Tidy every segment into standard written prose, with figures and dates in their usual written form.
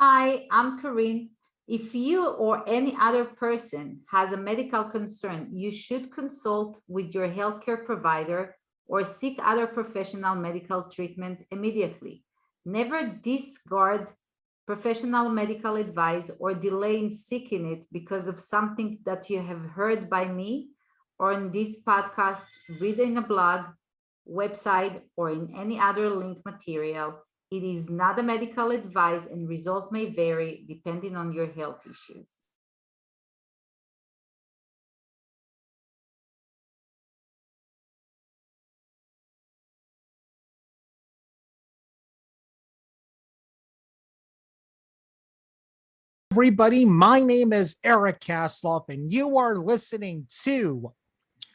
Hi, I'm Corinne. If you or any other person has a medical concern, you should consult with your healthcare provider or seek other professional medical treatment immediately. Never discard professional medical advice or delay in seeking it because of something that you have heard by me or in this podcast, read in a blog, website, or in any other link material. It is not a medical advice and result may vary depending on your health issues. Everybody, my name is Eric Kasloff, and you are listening to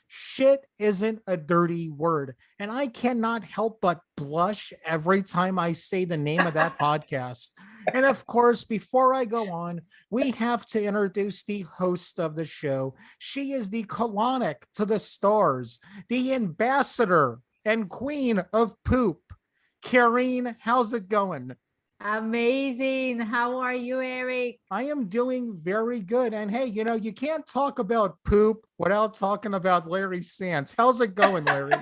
Shit Isn't a Dirty Word. And I cannot help but blush every time I say the name of that podcast. And of course, before I go on, we have to introduce the host of the show. She is the colonic to the stars, the ambassador and queen of poop. Karine, how's it going? Amazing. How are you, Eric? I am doing very good. And hey, you can't talk about poop without talking about Larry Sands. How's it going, Larry?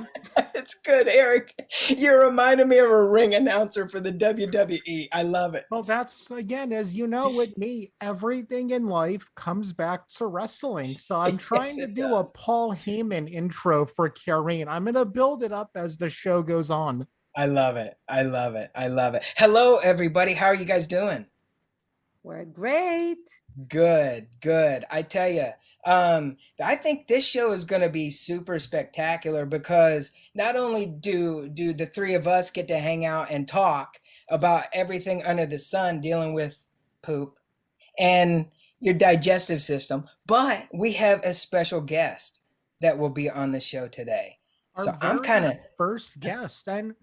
It's good, Eric. You're reminding me of a ring announcer for the WWE. I love it. Well, that's, again, as you know, with me, everything in life comes back to wrestling. So I'm trying to do a Paul Heyman intro for Karine. I'm going to build it up as the show goes on. I love it. I love it. I love it. Hello, everybody. How are you guys doing? We're great. Good, good. I tell you, I think this show is going to be super spectacular because not only do the three of us get to hang out and talk about everything under the sun dealing with poop and your digestive system, but we have a special guest that will be on the show today. So I'm kind of first guest, and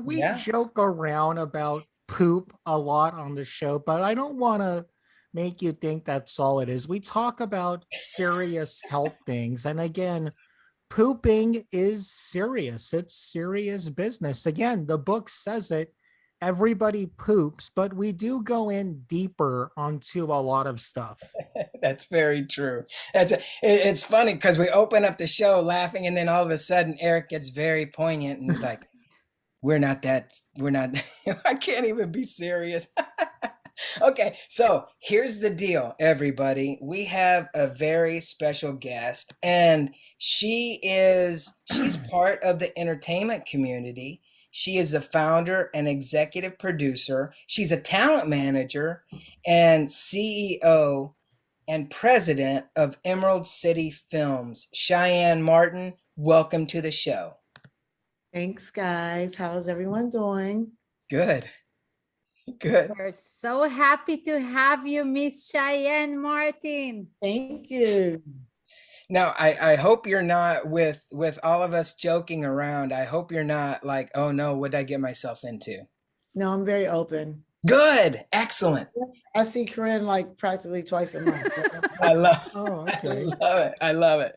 we joke around about poop a lot on the show, but I don't want to make you think that's all it is. We talk about serious health things. And again, pooping is serious. It's serious business. Again, the book says it. Everybody poops, but we do go in deeper onto a lot of stuff. That's very true. It's funny because we open up the show laughing, and then all of a sudden Eric gets very poignant and he's like, we're not, I can't even be serious. Okay, so here's the deal, everybody. We have a very special guest, and she's part of the entertainment community. She is the founder and executive producer. She's a talent manager and CEO and president of Emerald City Films. Cheyenne Martin, welcome to the show. Thanks, guys. How's everyone doing? Good. Good. We're so happy to have you, Miss Cheyenne Martin. Thank you. Now, I hope you're not with all of us joking around. I hope you're not like, oh no, what did I get myself into? No, I'm very open. Good. Excellent. I see Corinne like practically twice a month. I love okay. I love it.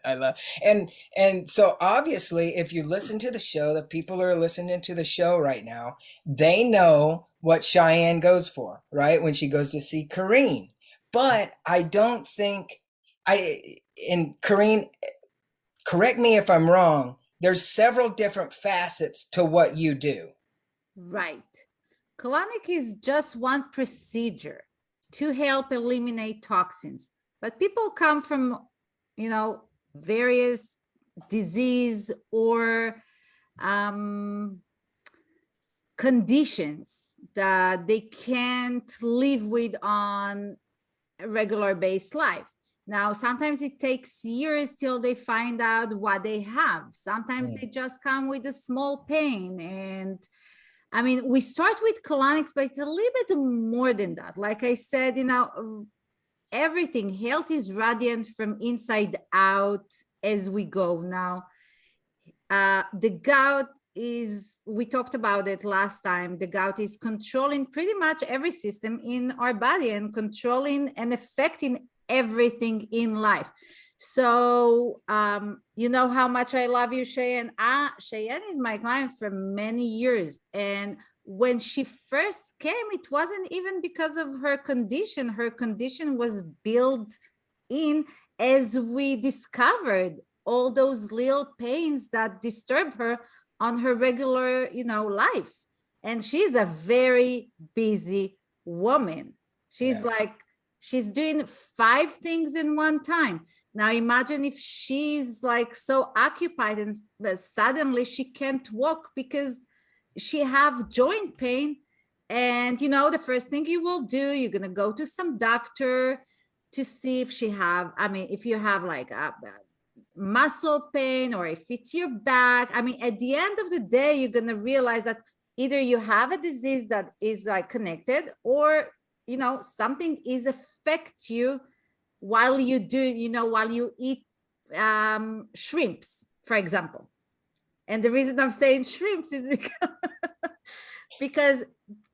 And so obviously if you listen to the show, the people who are listening to the show right now, they know what Cheyenne goes for, right? When she goes to see Corinne. But I don't think Corinne, correct me if I'm wrong, there's several different facets to what you do. Right. Colonic is just one procedure to help eliminate toxins, but people come from, various disease or conditions that they can't live with on a regular based life. Now, sometimes it takes years till they find out what they have. Sometimes they just come with a small pain. And I mean, we start with colonics, but it's a little bit more than that. Like I said, everything, health is radiant from inside out as we go. Now, the gout we talked about it last time, the gout is controlling pretty much every system in our body and controlling and affecting everything in life. So, you know how much I love you, Cheyenne. Cheyenne is my client for many years, and when she first came, it wasn't even because of her condition. Her condition was built in as we discovered all those little pains that disturb her on her regular, life. And she's a very busy woman. She's like, she's doing 5 things in one time. Now imagine if she's like so occupied and suddenly she can't walk because she have joint pain. And the first thing you will do, you're gonna go to some doctor to see if she have, if you have like a muscle pain or if it's your back. At the end of the day, you're gonna realize that either you have a disease that is like connected, or something is affect you while you do, while you eat shrimps, for example. And the reason I'm saying shrimps is because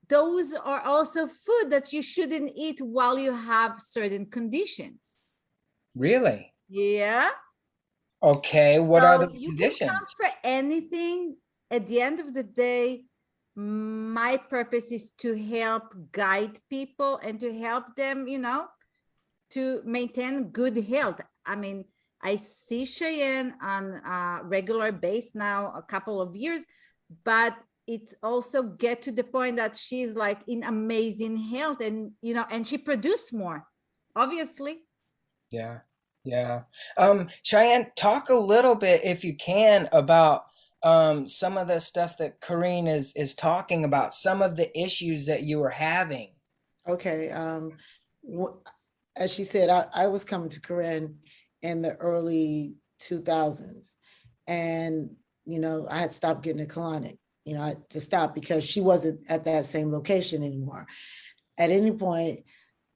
those are also food that you shouldn't eat while you have certain conditions. Really? Yeah. Okay. What are the You conditions? can come for anything. At the end of the day, my purpose is to help guide people and to help them, to maintain good health. I see Cheyenne on a regular base now, a couple of years, but it's also get to the point that she's like in amazing health, and and she produced more, obviously. Yeah. Yeah. Cheyenne, talk a little bit, if you can, about some of the stuff that Corrine is talking about, some of the issues that you were having. Okay. As she said, I was coming to Corinne in the early 2000s. And, I had stopped getting a colonic. I just stopped because she wasn't at that same location anymore. At any point,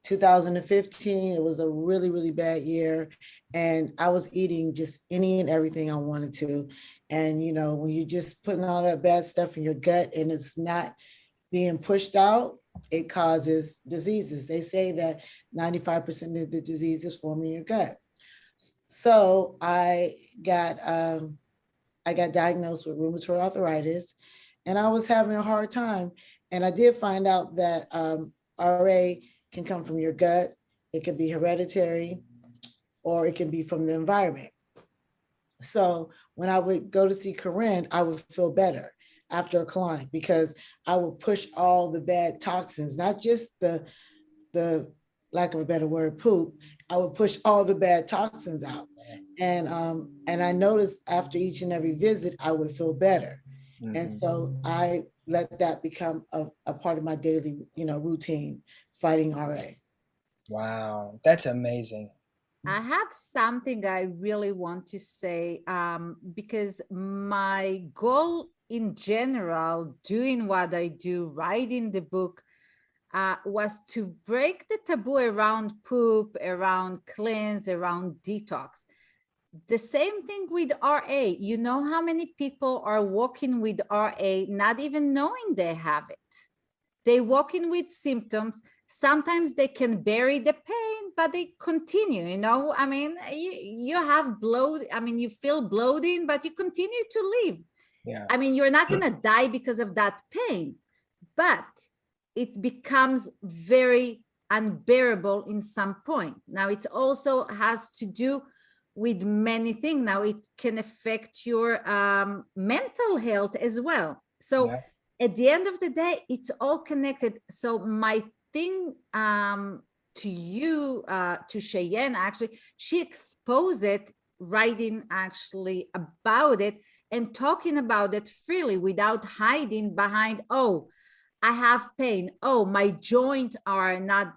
2015, it was a really, really bad year. And I was eating just any and everything I wanted to. And, when you're just putting all that bad stuff in your gut and it's not being pushed out, it causes diseases. They say that 95% of the diseases form in your gut. So I got diagnosed with rheumatoid arthritis, and I was having a hard time. And I did find out that RA can come from your gut. It can be hereditary, or it can be from the environment. So when I would go to see Corinne, I would feel better after a colonic because I would push all the bad toxins, not just the lack of a better word, poop. I would push all the bad toxins out. And I noticed after each and every visit, I would feel better. Mm-hmm. And so I let that become a part of my daily, routine, fighting RA. Wow, that's amazing. I have something I really want to say, because my goal in general, doing what I do, writing the book, was to break the taboo around poop, around cleanse, around detox. The same thing with RA. You know how many people are walking with RA not even knowing they have it? They walk in with symptoms. Sometimes they can bury the pain, but they continue, you have bloat. You feel bloating, but you continue to live. Yeah. You're not going to die because of that pain, but it becomes very unbearable in some point. Now, it also has to do with many things. Now, it can affect your mental health as well. So at the end of the day, it's all connected. So my thing to you, to Cheyenne, actually, she exposed it, writing actually about it and talking about it freely without hiding behind, oh, I have pain. Oh, my joints are not,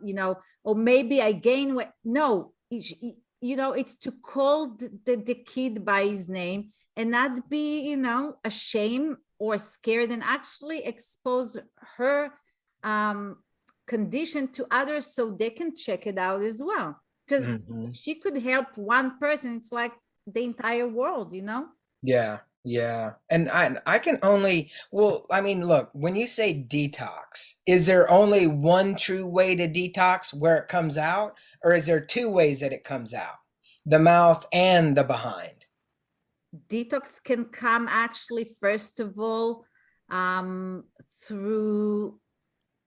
or maybe I gain weight. No, it's to call the kid by his name and not be, ashamed or scared, and actually expose her condition to others so they can check it out as well. Because if she could help one person, it's like the entire world, Yeah. Yeah. And I can only, look, when you say detox, is there only one true way to detox where it comes out, or is there 2 ways that it comes out? The mouth and the behind? Detox can come actually, first of all, through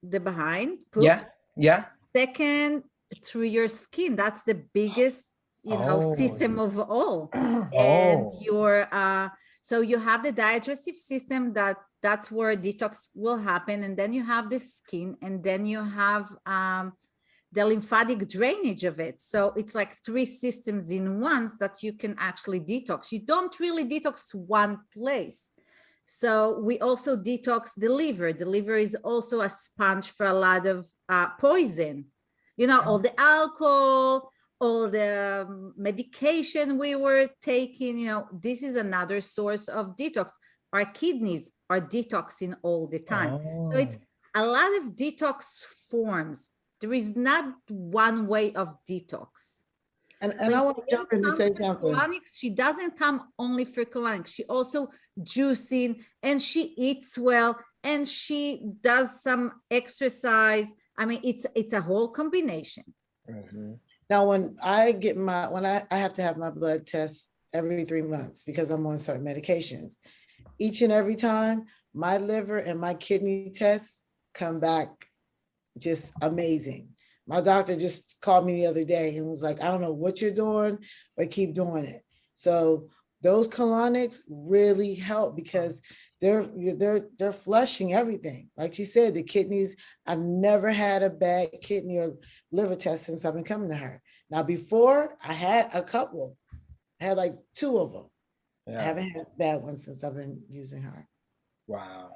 the behind poop. Yeah. Yeah. Second, through your skin. That's the biggest, Oh. system of all. And Oh. your so you have the digestive system, that's where detox will happen, and then you have the skin, and then you have the lymphatic drainage of it. So it's like three systems in one that you can actually detox. You don't really detox one place. So we also detox the liver. The liver is also a sponge for a lot of poison. All the alcohol, all the medication we were taking, this is another source of detox. Our kidneys are detoxing all the time. So it's a lot of detox forms. There is not one way of detox. And I want to jump in to say something. Colonics, she doesn't come only for colonics. She also juicing, and she eats well, and she does some exercise. I mean, it's a whole combination. Mhm. Now, when I have to have my blood test every 3 months because I'm on certain medications. Each and every time, my liver and my kidney tests come back just amazing. My doctor just called me the other day and was like, I don't know what you're doing, but keep doing it. So those colonics really help because they're flushing everything. Like she said, the kidneys, I've never had a bad kidney or liver test since I've been coming to her. Now, before I had a couple, I had like 2 of them. Yeah. I haven't had bad ones since I've been using her. Wow.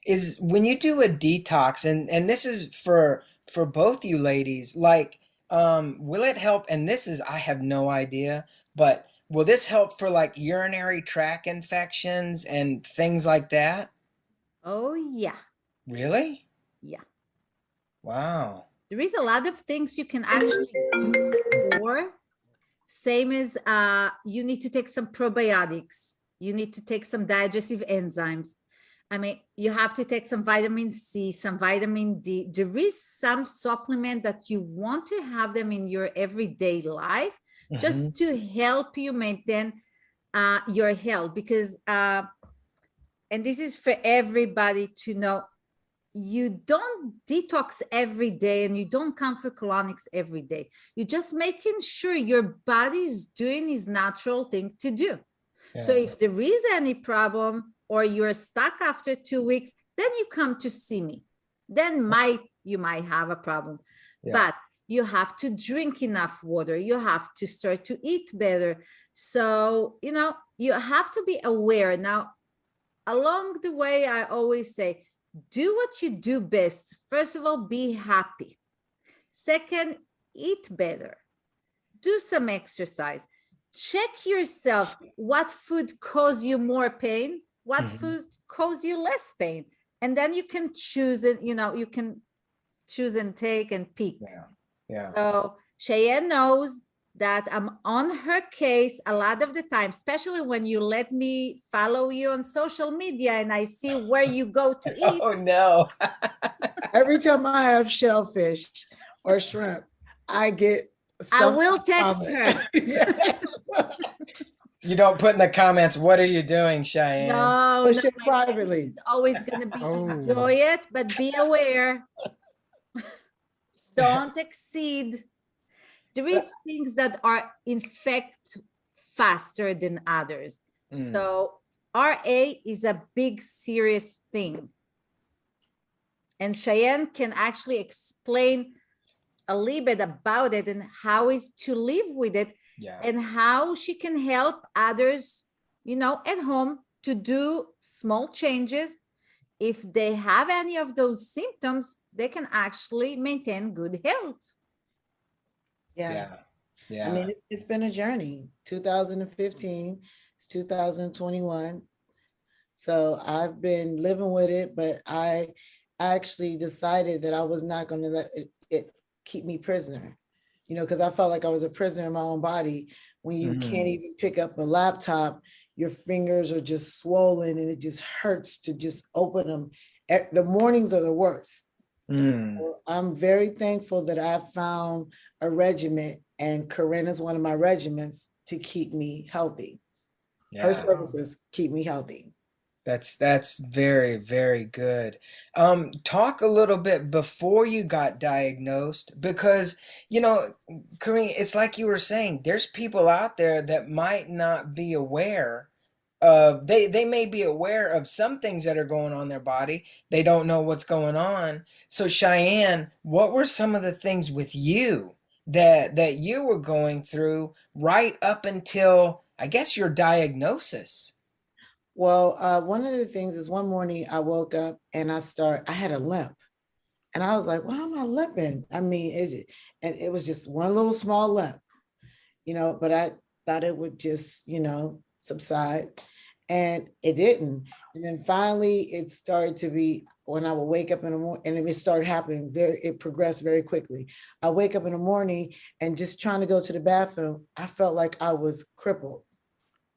Is when you do a detox, and this is for both you ladies, like, will it help? And this is, I have no idea, but will this help for like urinary tract infections and things like that? Oh, yeah. Really? Yeah. Wow. There is a lot of things you can actually do for. Same as you need to take some probiotics. You need to take some digestive enzymes. I mean, you have to take some vitamin C, some vitamin D. There is some supplement that you want to have them in your everyday life just to help you maintain your health. Because, and this is for everybody to know, you don't detox every day and you don't come for colonics every day. You're just making sure your body is doing its natural thing to do. Yeah. So if there is any problem or you're stuck after 2 weeks, then you come to see me. Then you might have a problem. Yeah. But you have to drink enough water. You have to start to eat better. So, you have to be aware. Now, along the way, I always say, do what you do best. First of all, be happy. Second, eat better. Do some exercise. Check yourself. What food cause you more pain? What food cause you less pain? And then you can choose it, you can choose and take and pick. Yeah. So Cheyenne knows that I'm on her case a lot of the time, especially when you let me follow you on social media and I see where you go to eat. Oh, no. Every time I have shellfish or shrimp, I get I will text her. You don't put in the comments, what are you doing, Cheyenne? No, privately. It's always going to be enjoy it, but be aware. Don't exceed. There is things that are infect faster than others. So RA is a big, serious thing. And Cheyenne can actually explain a little bit about it and how is to live with it, and how she can help others, at home to do small changes. If they have any of those symptoms, they can actually maintain good health. Yeah. I mean, it's been a journey. 2015, it's 2021. So I've been living with it, but I actually decided that I was not going to let it keep me prisoner, because I felt like I was a prisoner in my own body. When you can't even pick up a laptop, your fingers are just swollen and it just hurts to just open them. The mornings are the worst. So I'm very thankful that I found a regiment, and Corinne is one of my regiments to keep me healthy. Her services keep me healthy. That's very, very good. Talk a little bit before you got diagnosed, because you know, Kareem, it's like you were saying, there's people out there that might not be aware of, they may be aware of some things that are going on in their body. They don't know what's going on. So Cheyenne, what were some of the things with you that you were going through right up until, I guess, your diagnosis? Well, one of the things is one morning I woke up and I had a limp. And I was like, why am I limping? I mean, and it was just one little small limp, but I thought it would just, subside. And it didn't. And then finally it started to be when I would wake up in the morning, and it started happening it progressed very quickly. I wake up in the morning and just trying to go to the bathroom, I felt like I was crippled.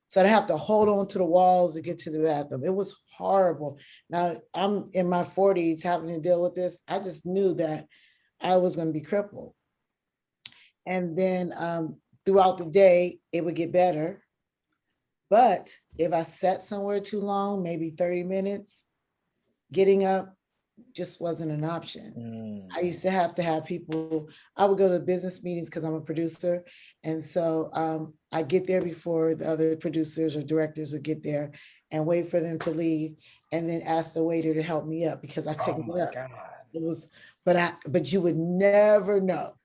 So I'd have to hold on to the walls to get to the bathroom. It was horrible. Now I'm in my 40s having to deal with this. I just knew that I was going to be crippled. And then throughout the day, it would get better. But if I sat somewhere too long, maybe 30 minutes, getting up just wasn't an option. I used to have people, I would go to business meetings because I'm a producer. And so I get there before the other producers or directors would get there and wait for them to leave, and then ask the waiter to help me up because I couldn't get up. God. It was, but you would never know.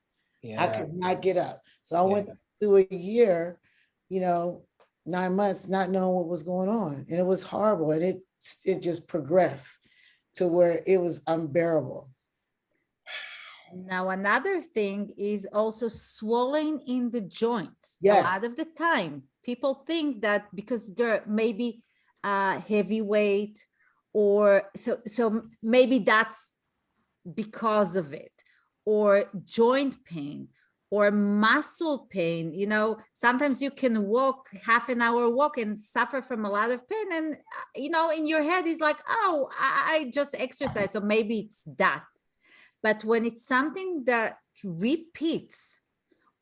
Yeah. I could not get up. So I went through a year, 9 months, not knowing what was going on. And it was horrible. And it just progressed to where it was unbearable. Now, another thing is also swelling in the joints. Yes. A lot of the time, people think that because they're maybe heavy weight, or so maybe that's because of it, or joint pain or muscle pain. Sometimes you can walk half an hour walk and suffer from a lot of pain, and in your head is like, oh, I just exercise, so maybe it's that. But when it's something that repeats,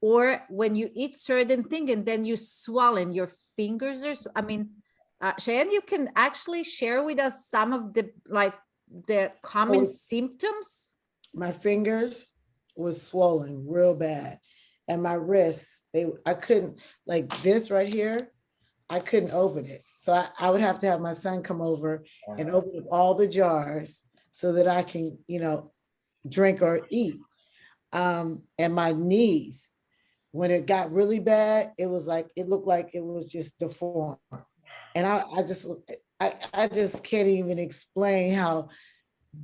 or when you eat certain thing and then you swallow your fingers, Cheyenne, you can actually share with us some of the common symptoms. My fingers was swollen real bad, and my wrists, I couldn't, like this right here, I couldn't open it. So I would have to have my son come over and open up all the jars so that I can, drink or eat. And my knees, when it got really bad, it looked like it was just deformed. And I just can't even explain how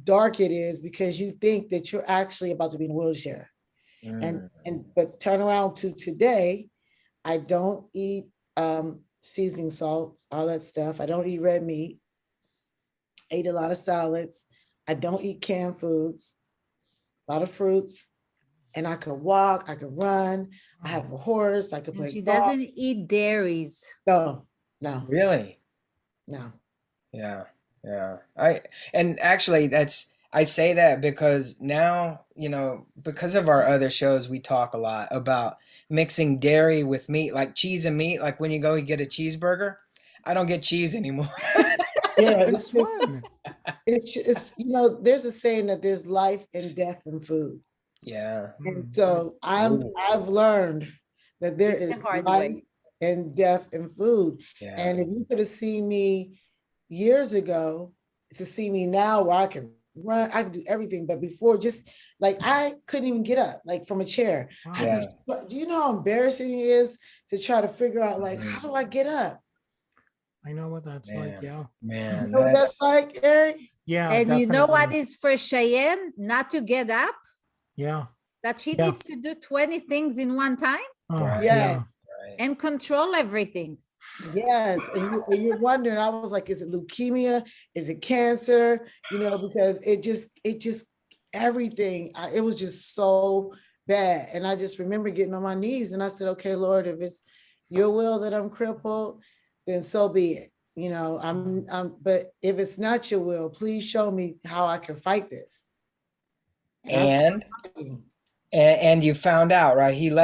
dark it is, because you think that you're actually about to be in a wheelchair. But turn around to today, I don't eat seasoning salt, all that stuff. I don't eat red meat. I eat a lot of salads. I don't eat canned foods, a lot of fruits. And I could walk, I could run. I have a horse, I could play She golf. doesn't eat dairies. No. Really? No. Yeah. And actually I say that because now, because of our other shows, we talk a lot about mixing dairy with meat, like cheese and meat. Like when you go, you get a cheeseburger. I don't get cheese anymore. Yeah, It's fun. it's there's a saying that there's life and death in food. Yeah. And so I've learned that there is life and death in food. Yeah. And if you could have seen me years ago to see me now, where I can run, I can do everything. But before, just like I couldn't even get up, like from a chair. Yeah. Do you know how embarrassing it is to try to figure out, like, how do I get up? I know what that's like. Yeah. Man. You know what that's like, Eric? Yeah. And you know what definitely. is for Cheyenne not to get up? Yeah. That she needs to do 20 things in one time Oh, Right. Yeah. and control everything. Yes. And you're wondering, I was like, is it leukemia? Is it cancer? Because it just everything, it was just so bad. And I just remember getting on my knees and I said, okay, Lord, if it's your will that I'm crippled, then so be it. But if it's not your will, please show me how I can fight this. And you found out, right?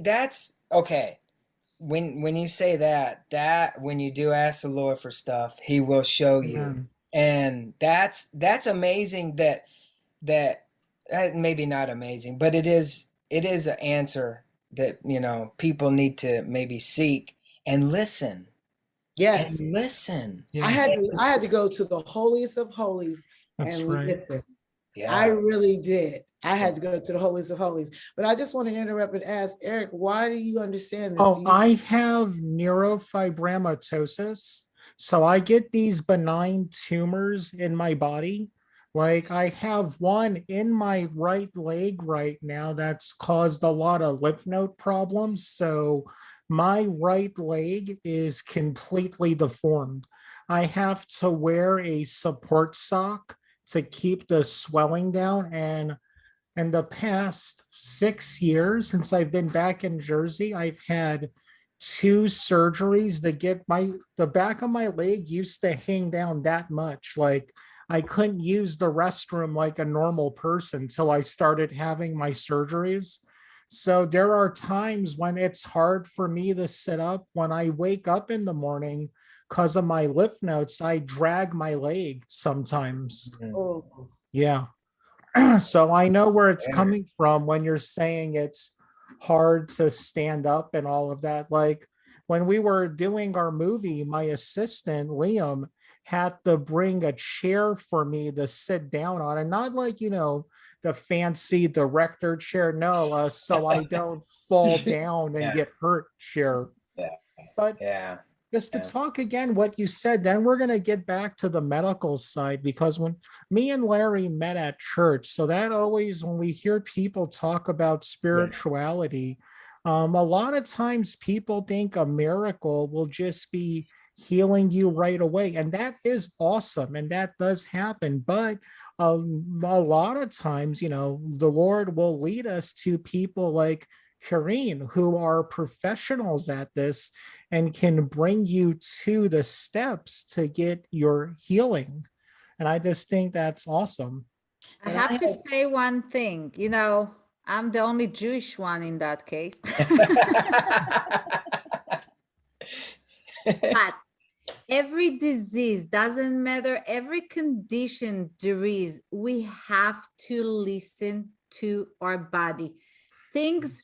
That's okay. when you say that when you do ask the Lord for stuff, He will show you, Amen. and that's amazing. That maybe not amazing, but it is an answer that people need to maybe seek and listen Yes. and listen. Yeah, I had to go to the holiest of holies that's and right. listen. I Yeah. really did. I had to go to the holiest of holies. But I just want to interrupt and ask Eric, why do you understand this? Do Oh, you I have neurofibromatosis. So I get these benign tumors in my body. Like I have one in my right leg right now that's caused a lot of lymph node problems. So my right leg is completely deformed. I have to wear a support sock to keep the swelling down. And in the past 6 years since I've been back in Jersey, I've had two surgeries to get the back of my leg used to hang down that much. Like I couldn't use the restroom like a normal person till I started having my surgeries. So there are times when it's hard for me to sit up. When I wake up in the morning because of my lymph nodes, I drag my leg sometimes. Mhm. oh, Yeah. So I know where it's Yeah. coming from when you're saying it's hard to stand up and all of that. Like when we were doing our movie, my assistant, Liam, had to bring a chair for me to sit down on, and not like, the fancy director chair. No, so I don't fall down and Yeah. get hurt chair. Yeah. But Yeah. just to Yeah. talk again what you said, then we're going to get back to the medical side, because when me and Larry met at church, so that always, when we hear people talk about spirituality, a lot of times people think a miracle will just be healing you right away, and that is awesome, and that does happen. But a lot of times, the Lord will lead us to people like Kareen, who are professionals at this and can bring you to the steps to get your healing. And I just think that's awesome. I and I have to had say one thing, I'm the only Jewish one in that case. But every disease, doesn't matter, every condition there is, we have to listen to our body. Things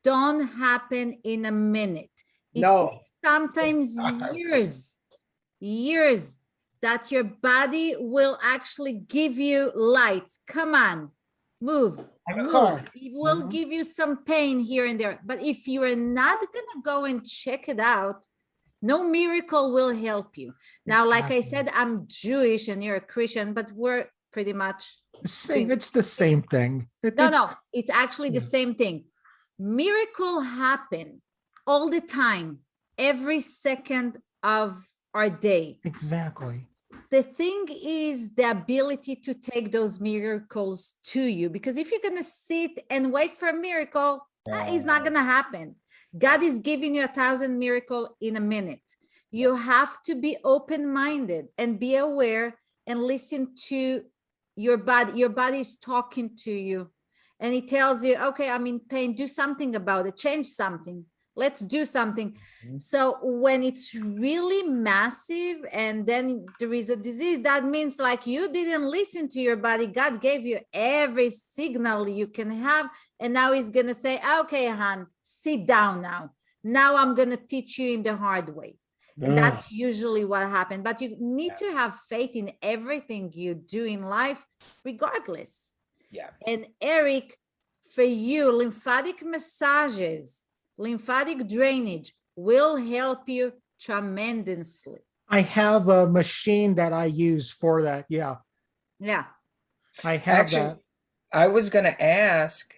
don't happen in a minute. It no. takes sometimes years that your body will actually give you lights. Come on, move, Like a move. car. It will Mhm. give you some pain here and there. But if you are not gonna go and check it out, no miracle will help you. Now, like I Exactly. said, I'm Jewish and you're a Christian, but we're pretty much It's the same thing. no, it's actually the Yeah. same thing. Miracle happen all the time, every second of our day. Exactly. The thing is the ability to take those miracles to you, because if you're going to sit and wait for a miracle, it's not going to happen. God is giving you 1,000 miracles in a minute. You have to be open-minded and be aware and listen to your body. Your body is talking to you and it tells you, okay, I'm in pain, do something about it, change something, let's do something. So when it's really massive and then there is a disease, that means like you didn't listen to your body. God gave you every signal you can have, and now he's going to say, okay, Han, sit down now. Now I'm going to teach you in the hard way. And that's usually what happened. But you need to have faith in everything you do in life, regardless. Yeah. And Eric, for you, lymphatic massages, lymphatic drainage will help you tremendously. I have a machine that I use for that. Yeah, Yeah. I have Actually, that. I was gonna ask,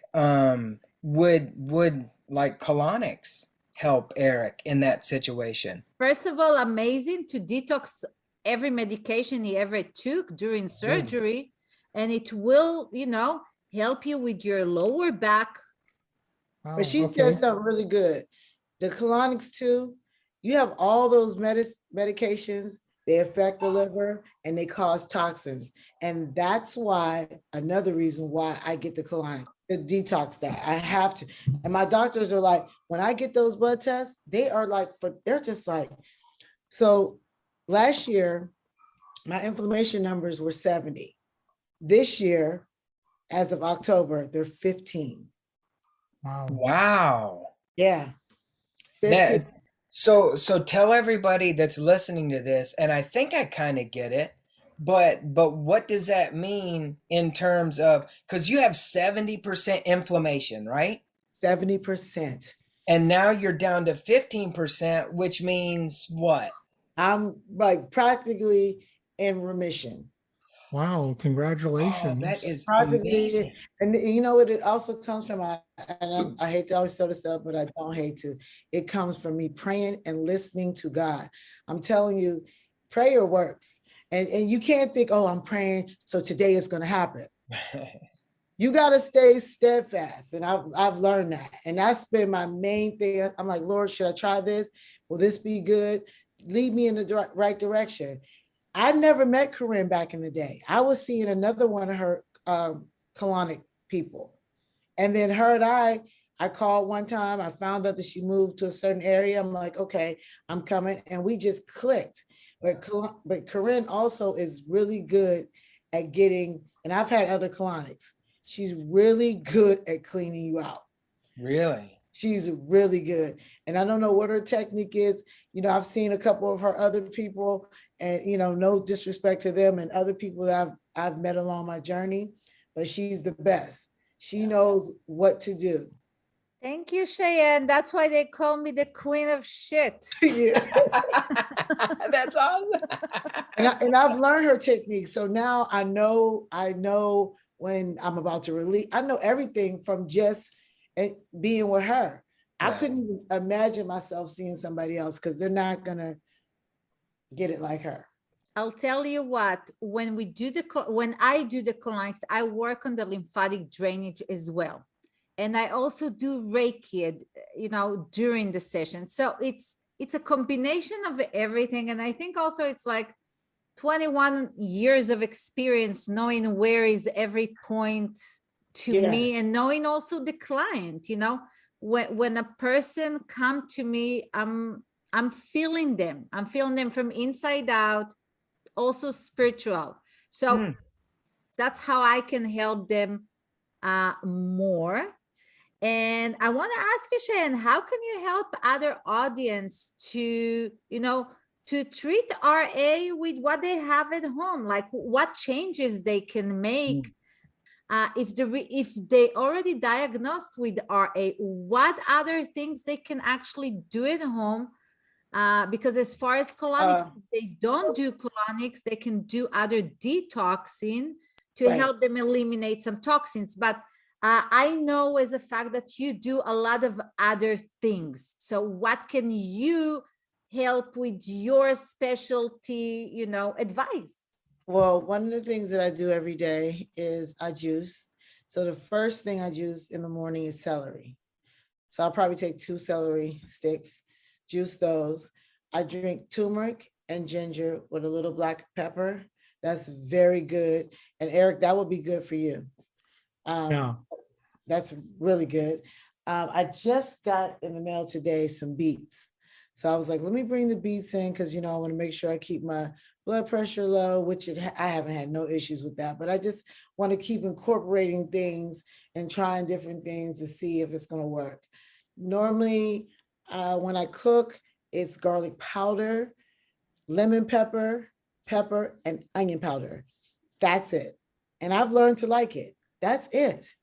would like colonics help Eric in that situation? First of all, amazing to detox every medication he ever took during surgery. And it will, help you with your lower back. Oh, But she okay. said something really good. The colonics too, you have all those medications, they affect the liver and they cause toxins. And that's why, another reason why I get the colonic. to detox that. I have to. And my doctors are like, when I get those blood tests, they are like, they're just like, so last year, my inflammation numbers were 70. This year, as of October, they're 15. Wow. Wow. Yeah. 15. That, so tell everybody that's listening to this, and I think I kind of get it, but what does that mean in terms of, because you have 70% inflammation, right? 70%. And now you're down to 15%, which means what? I'm like practically in remission. Wow. Oh, Congratulations. that is Practically, amazing. and you know what? It also comes from, I hate to always throw this up, but I don't hate to. It comes from me praying and listening to God. I'm telling you, prayer works. And you can't think, oh, I'm praying, so today is going to happen. You got to stay steadfast. And I've learned that. And that's been my main thing. I'm like, Lord, should I try this? Will this be good? Lead me in the right direction. I never met Corinne back in the day. I was seeing another one of her colonic people. And then her and I called one time. I found out that she moved to a certain area. I'm like, okay, I'm coming. And we just clicked. But Corinne also is really good at getting, and I've had other colonics. She's really good at cleaning you out. Really? She's really good. And I don't know what her technique is. You know, I've seen a couple of her other people, and, you know, no disrespect to them and other people that I've met along my journey, but she's the best. She knows what to do. Thank you, Cheyenne. That's why they call me the queen of shit. Yeah. That's awesome. And I've learned her technique. So now I know when I'm about to release. I know everything from just being with her. I Yeah. couldn't even imagine myself seeing somebody else, because they're not gonna get it like her. I'll tell you what, when I do the colonics, I work on the lymphatic drainage as well. And I also do Reiki, you know, during the session. So it's a combination of everything. And I think also it's like 21 years of experience knowing where is every point to Yeah. me, and knowing also the client, you know, when a person come to me, I'm feeling them. I'm feeling them from inside out, also spiritual. So that's how I can help them more. And I want to ask you, Cheyenne, how can you help other audience to, you know, to treat RA with what they have at home? Like what changes they can make if they already diagnosed with RA, what other things they can actually do at home? Because as far as colonics, if they don't do colonics, they can do other detoxing to Right. help them eliminate some toxins. But I know as a fact that you do a lot of other things. So what can you help with your specialty, you know, advice? Well, one of the things that I do every day is I juice. So the first thing I juice in the morning is celery. So I'll probably take 2 celery sticks, juice those. I drink turmeric and ginger with a little black pepper. That's very good. And Eric, that would be good for you. Yeah. That's really good. I just got in the mail today some beets. So I was like, let me bring the beets in, because, you know, I want to make sure I keep my blood pressure low, which I haven't had no issues with that. But I just want to keep incorporating things and trying different things to see if it's going to work. Normally, when I cook, it's garlic powder, lemon pepper, and onion powder. That's it. And I've learned to like it. That's it.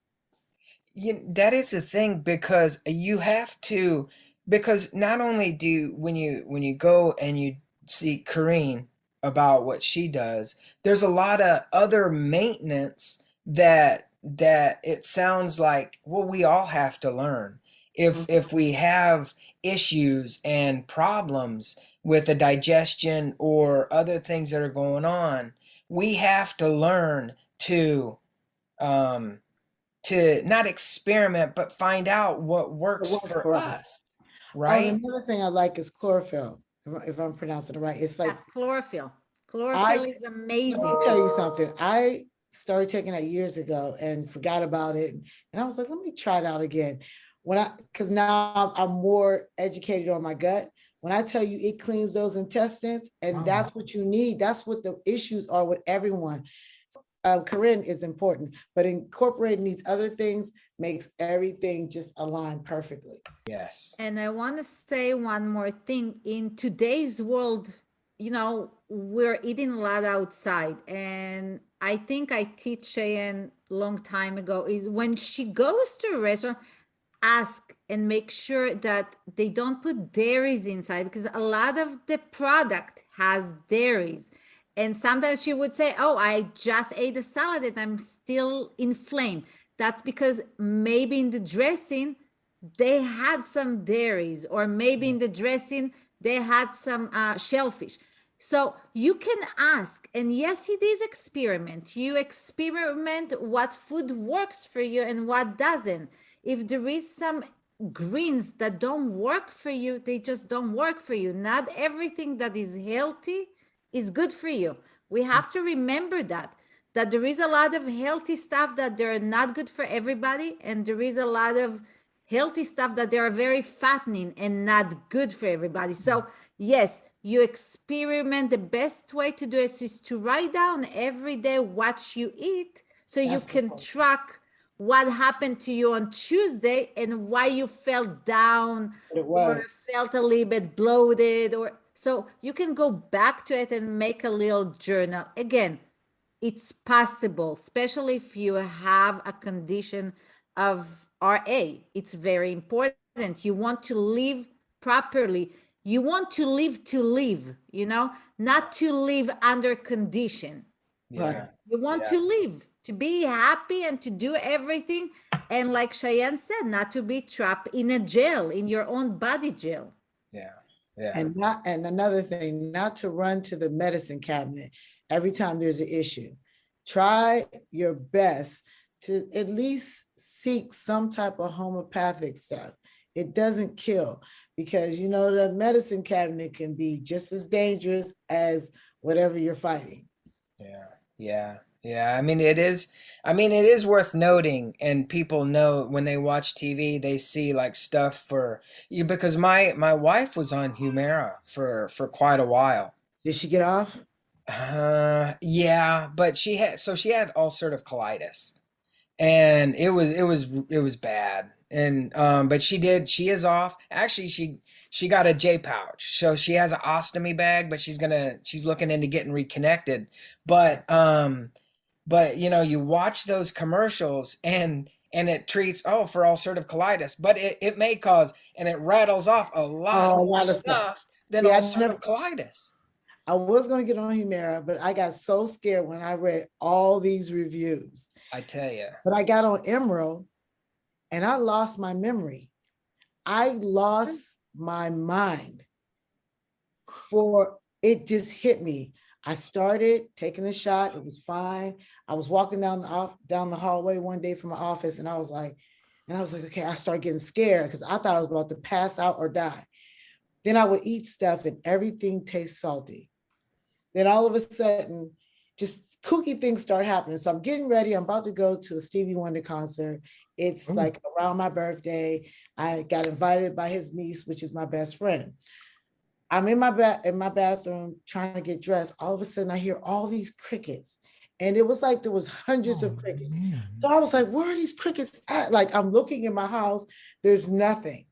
That is the thing, because you have to, because not only do when you go and you see Corinne about what she does, there's a lot of other maintenance that it sounds like, well, we all have to learn. If we have issues and problems with the digestion or other things that are going on, we have to learn to not experiment, but find out what works for us, Oh, right? and another thing I like is chlorophyll, if I'm pronouncing it right. It's like, Chlorophyll. I Chlorophyll is let me amazing. tell you something. I started taking that years ago and forgot about it. And I was like, let me try it out again. Because now I'm more educated on my gut. When I tell you it cleans those intestines, and that's what you need. That's what the issues are with everyone. Corinne is important, but incorporating these other things makes everything just align perfectly. Yes. And I want to say one more thing. In today's world, we're eating a lot outside. And I think I teach Cheyenne long time ago is when she goes to a restaurant, ask and make sure that they don't put dairies inside, because a lot of the product has dairies. And sometimes she would say, oh, I just ate a salad and I'm still inflamed. That's because maybe in the dressing, they had some dairies, or maybe in the dressing, they had some shellfish. So you can ask, and yes, it is experiment. You experiment what food works for you and what doesn't. If there is some greens that don't work for you, they just don't work for you. Not everything that is healthy is good for you. We have to remember that there is a lot of healthy stuff that they're not good for everybody, and there is a lot of healthy stuff that they are very fattening and not good for everybody. So yes, you experiment. The best way to do it is to write down every day what you eat, so you can track what happened to you on Tuesday and why you felt down or felt a little bit bloated, or so you can go back to it and make a little journal. Again, it's possible, especially if you have a condition of RA. It's very important. You want to live properly. You want to live, not to live under condition. Yeah. You want to live, to be happy and to do everything. And like Cheyenne said, not to be trapped in a jail, in your own body jail. Yeah. Yeah. And another thing, not to run to the medicine cabinet every time there's an issue. Try your best to at least seek some type of homeopathic stuff. It doesn't kill, because the medicine cabinet can be just as dangerous as whatever you're fighting. Yeah. Yeah. Yeah. I mean, it is worth noting, and people know when they watch TV, they see like stuff for you, because my wife was on Humira for quite a while. Did she get off? Yeah, but she had ulcerative colitis, and it was bad. And but she is off. Actually, she got a J pouch, so she has an ostomy bag, but she's looking into getting reconnected. But you watch those commercials, and it treats for ulcerative colitis, but it may cause, and it rattles off a lot more stuff than ulcerative colitis. I was going to get on Humira, but I got so scared when I read all these reviews. I tell you. But I got on Emerald, and I lost my memory. I lost my mind. It just hit me. I started taking the shot. It was fine. I was walking down the hallway one day from my office, and I was like, okay, I started getting scared because I thought I was about to pass out or die. Then I would eat stuff and everything tastes salty. Then all of a sudden, just kooky things start happening. So I'm getting ready. I'm about to go to a Stevie Wonder concert. It's like around my birthday. I got invited by his niece, which is my best friend. I'm in my bathroom trying to get dressed. All of a sudden, I hear all these crickets. And it was like there was hundreds of crickets. Man. So I was like, where are these crickets at? Like, I'm looking in my house. There's nothing.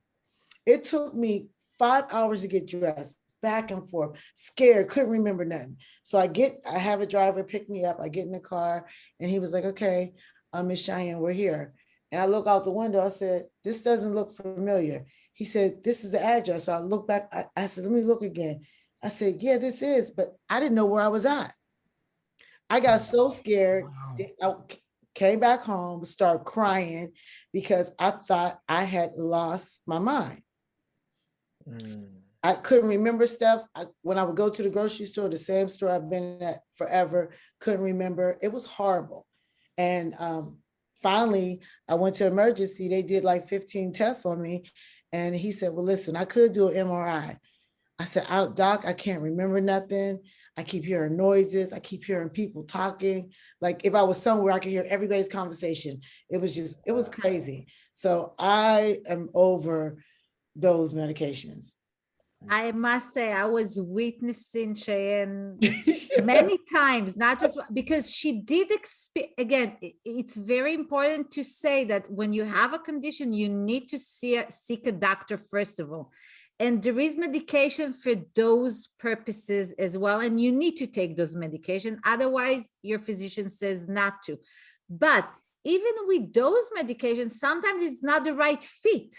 It took me 5 hours to get dressed, back and forth, scared, couldn't remember nothing. So I have a driver pick me up. I get in the car, and he was like, okay, Miss Cheyenne, we're here. And I look out the window. I said, this doesn't look familiar. He said, this is the address. So I look back. I said, let me look again. I said, yeah, this is, but I didn't know where I was at. I got so scared. Wow. I came back home, started crying because I thought I had lost my mind. I couldn't remember stuff. When I would go to the grocery store, the same store I've been at forever, couldn't remember. It was horrible. And finally, I went to emergency. They did like 15 tests on me. And he said, well, listen, I could do an MRI. I said, Doc, I can't remember nothing. I keep hearing noises. I keep hearing people talking. Like if I was somewhere, I could hear everybody's conversation. It was crazy. So I am over those medications. I must say, I was witnessing Cheyenne many times, not just because she did again, it's very important to say that when you have a condition, you need to seek a doctor first of all. And there is medication for those purposes as well. And you need to take those medication. Otherwise, your physician says not to. But even with those medications, sometimes it's not the right fit.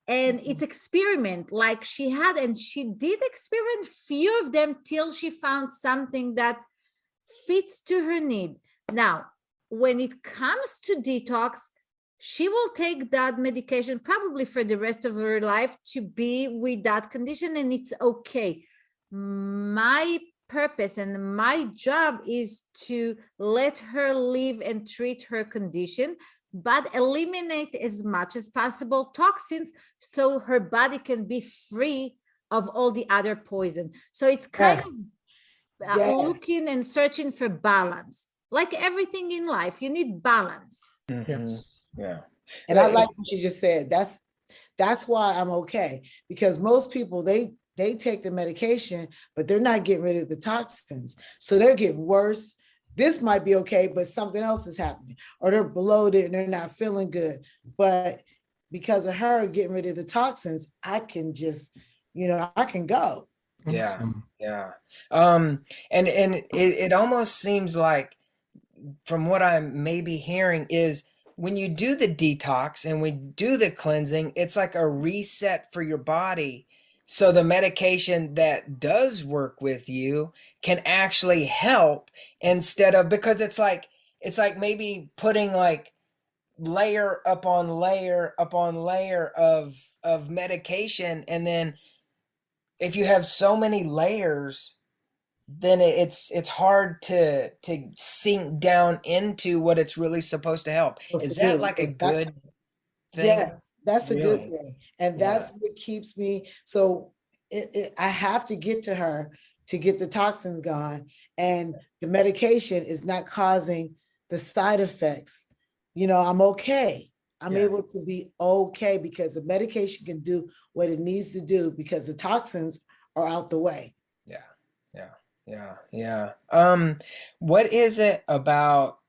And it's experiment like she had, and she did experiment few of them till she found something that fits to her need. Now, when it comes to detox, she will take that medication probably for the rest of her life to be with that condition, and it's okay. My purpose and my job is to let her live and treat her condition, but eliminate as much as possible toxins so her body can be free of all the other poison. So it's kind of looking and searching for balance. Like everything in life, you need balance. Yes. Yeah. And I like what you just said. That's why I'm okay, because most people they take the medication, but they're not getting rid of the toxins. So they're getting worse. This might be okay, but something else is happening, or they're bloated and they're not feeling good. But because of her getting rid of the toxins, I can just, I can go. Yeah. Awesome. Yeah. And it almost seems like, from what I'm maybe hearing, is when you do the detox and we do the cleansing, it's like a reset for your body. So the medication that does work with you can actually help, instead of, because it's like maybe putting like layer upon layer upon layer of medication, and then if you have so many layers, then it's hard to sink down into what it's really supposed to help. Is that like a good thing? Yes, that's a good Really? thing. And Yeah. that's what keeps me. So I have to get to her to get the toxins gone. And the medication is not causing the side effects. I'm okay. I'm Yeah. able to be okay because the medication can do what it needs to do because the toxins are out the way. Yeah. Yeah. Yeah. What is it about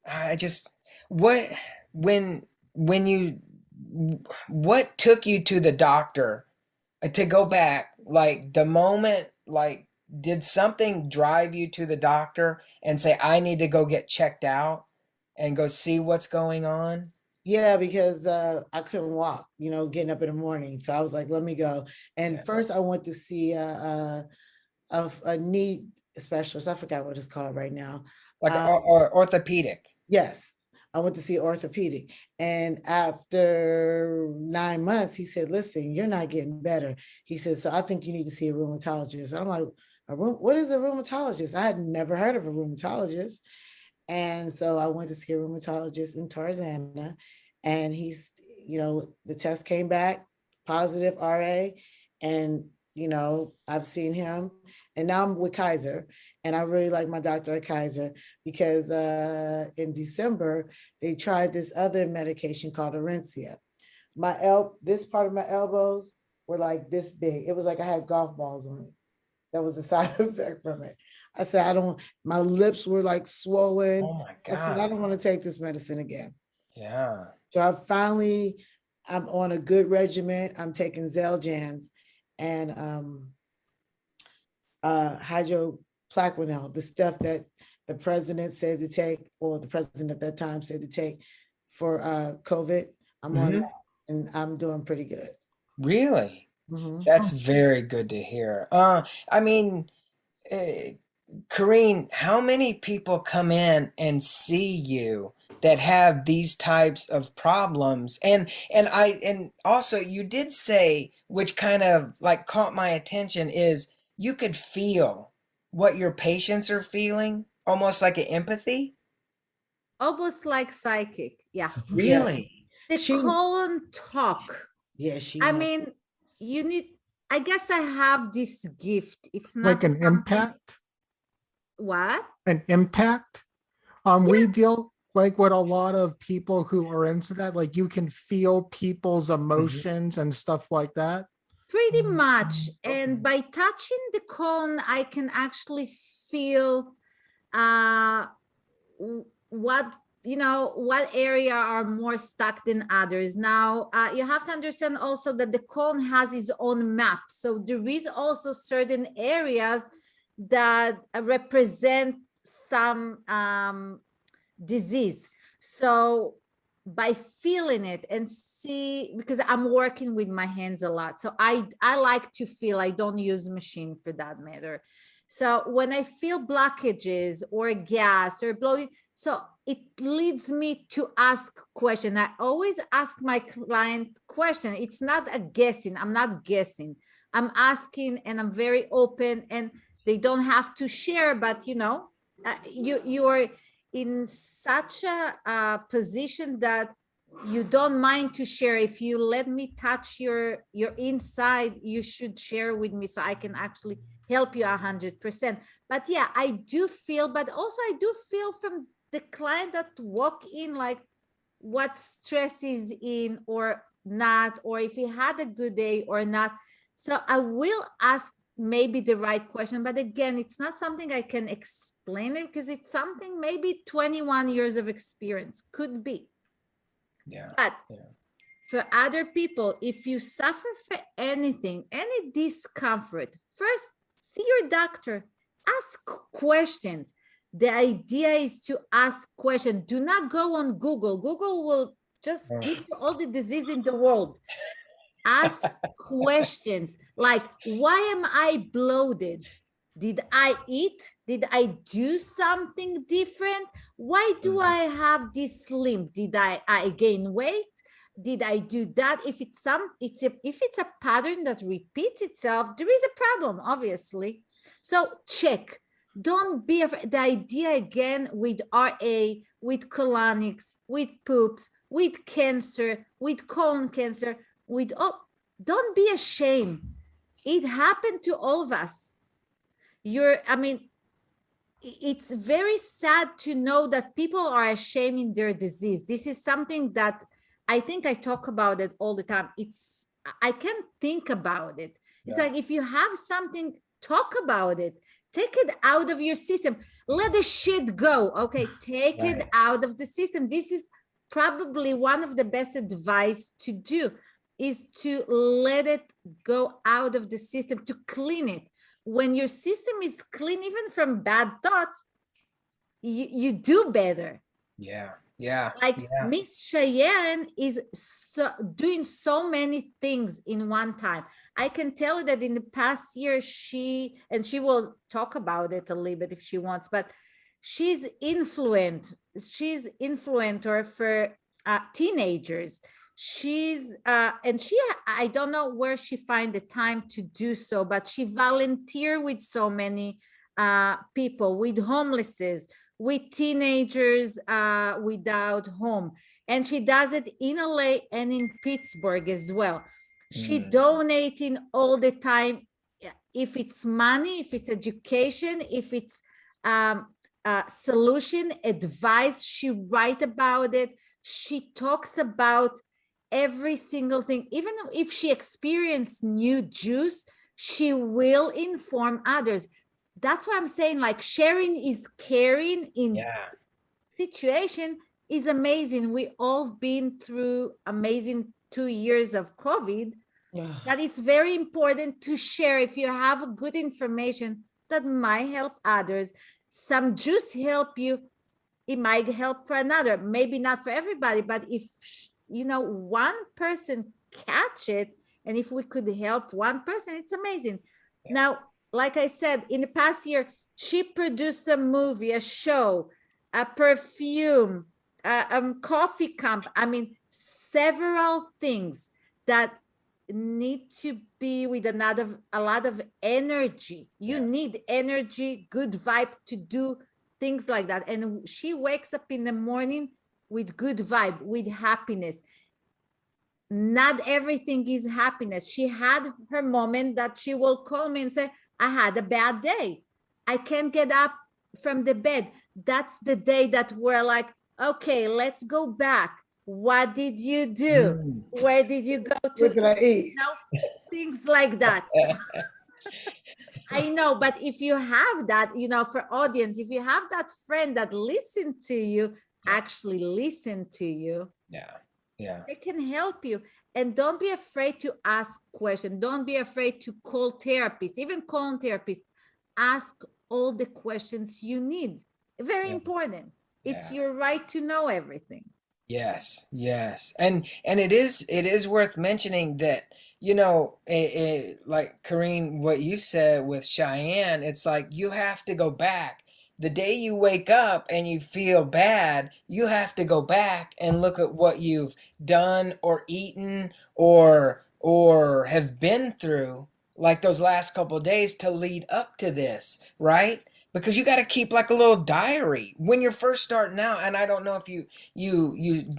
I just what when you what took you to the doctor, to go back, like the moment, like did something drive you to the doctor and say, I need to go get checked out and go see what's going on? Yeah, because I couldn't walk, getting up in the morning. So I was like, let me go. And first I went to see a knee specialist. I forgot what it's called right now. Like or orthopedic. Yes, I went to see orthopedic. And after 9 months, he said, listen, you're not getting better. He said, so I think you need to see a rheumatologist. I'm like, what is a rheumatologist? I had never heard of a rheumatologist. And so I went to see a rheumatologist in Tarzana, and he's, the test came back positive RA, and, I've seen him, and now I'm with Kaiser, and I really like my doctor at Kaiser because in December, they tried this other medication called Orencia. This part of my elbows were like this big. It was like I had golf balls on it. That was the side effect from it. I said, my lips were like swollen. Oh my I said, I God. don't want to take this medicine again. Yeah. So I'm on a good regimen. I'm taking Xeljanz and hydroplaquenil, the stuff that the president said to take, or the president at that time said to take for COVID. I'm on that, and I'm doing pretty good. Really? Mhm. That's very good to hear. I mean, Kareen, how many people come in and see you that have these types of problems? And also you did say, which kind of like caught my attention, is you could feel what your patients are feeling, almost like an empathy. Almost like psychic. Yeah. Yeah, Really? The she, colon talk. yeah, she I knows. mean, you need, I guess I have this gift. It's not Like an something- impact? What? An impact? We deal like with a lot of people who are into that. Like you can feel people's emotions and stuff like that. Pretty much. Okay. And by touching the cone, I can actually feel uh what what area are more stuck than others. Now you have to understand also that the cone has its own map, so there is also certain areas that represent some disease. So by feeling it and see, because I'm working with my hands a lot, so I like to feel. I don't use machine for that matter. So when I feel blockages or gas or bloating, so it leads me to ask question. I always ask my client question. It's not a guessing. I'm not guessing. I'm asking, and I'm very open, and they don't have to share, but you are in such a position that you don't mind to share. If you let me touch your inside, you should share with me so I can actually help you 100%. But yeah, I do feel, but also I do feel from the client that walk in, like what stress is in or not, or if he had a good day or not. So I will ask maybe the right question, but again, it's not something I can explain it, because it's something maybe 21 years of experience could be. Yeah. But Yeah. for other people, if you suffer for anything, any discomfort, first see your doctor, ask questions. The idea is to ask questions. Do not go on Google. Google will just give you all the disease in the world. Ask questions like, why am I bloated? Did I eat? Did I do something different? Why do I have this limp? Did I gain weight? Did I do that? If it's a pattern that repeats itself, there is a problem, obviously. So check. Don't be afraid. The idea again with RA, with colonics, with poops, with cancer, with colon cancer, don't be ashamed. It happened to all of us. It's very sad to know that people are ashamed in their disease. This is something that I think I talk about it all the time. I can't think about it. It's like, if you have something, talk about it. Take it out of your system. Let the shit go. Okay, take it out of the system. This is probably one of the best advice to do, is to let it go out of the system, to clean it. When your system is clean, even from bad thoughts, you do better. Like Miss Cheyenne is doing so many things in one time. I can tell you that in the past year, she will talk about it a little bit if she wants, but she's influencer for teenagers. I don't know where she find the time to do so, but she volunteer with so many people, with homelesses, with teenagers without home. And she does it in LA and in Pittsburgh as well. She donating all the time, if it's money, if it's education, if it's solution, advice, she write about it. She talks about every single thing. Even if she experienced new juice, she will inform others. That's why I'm saying, like, sharing is caring in situation is amazing. We all been through amazing 2 years of COVID. That it's very important to share. If you have good information that might help others, some juice help you, it might help for another, maybe not for everybody, but if one person catch it, and if we could help one person, it's amazing. Now, like I said, in the past year, she produced a movie, a show, a perfume, coffee camp. Several things that need to be with a lot of energy. You need energy, good vibe to do things like that. And she wakes up in the morning with good vibe, with happiness. Not everything is happiness. She had her moment that she will call me and say, I had a bad day. I can't get up from the bed. That's the day that we're like, okay, let's go back. What did you do? Where did you go to? What did I eat? Things like that. So, I know, but if you have that, for audience, if you have that friend that listen to you, actually listen to you, they can help you. And don't be afraid to ask questions. Don't be afraid to call therapists, even calling therapists. Ask all the questions you need. Very important. It's your right to know everything. Yes, yes. And it is worth mentioning that, like Karine, what you said with Cheyenne, it's like you have to go back. The day you wake up and you feel bad, you have to go back and look at what you've done or eaten or have been through, like those last couple of days to lead up to this, right? Because you got to keep like a little diary when you're first starting out. And I don't know if you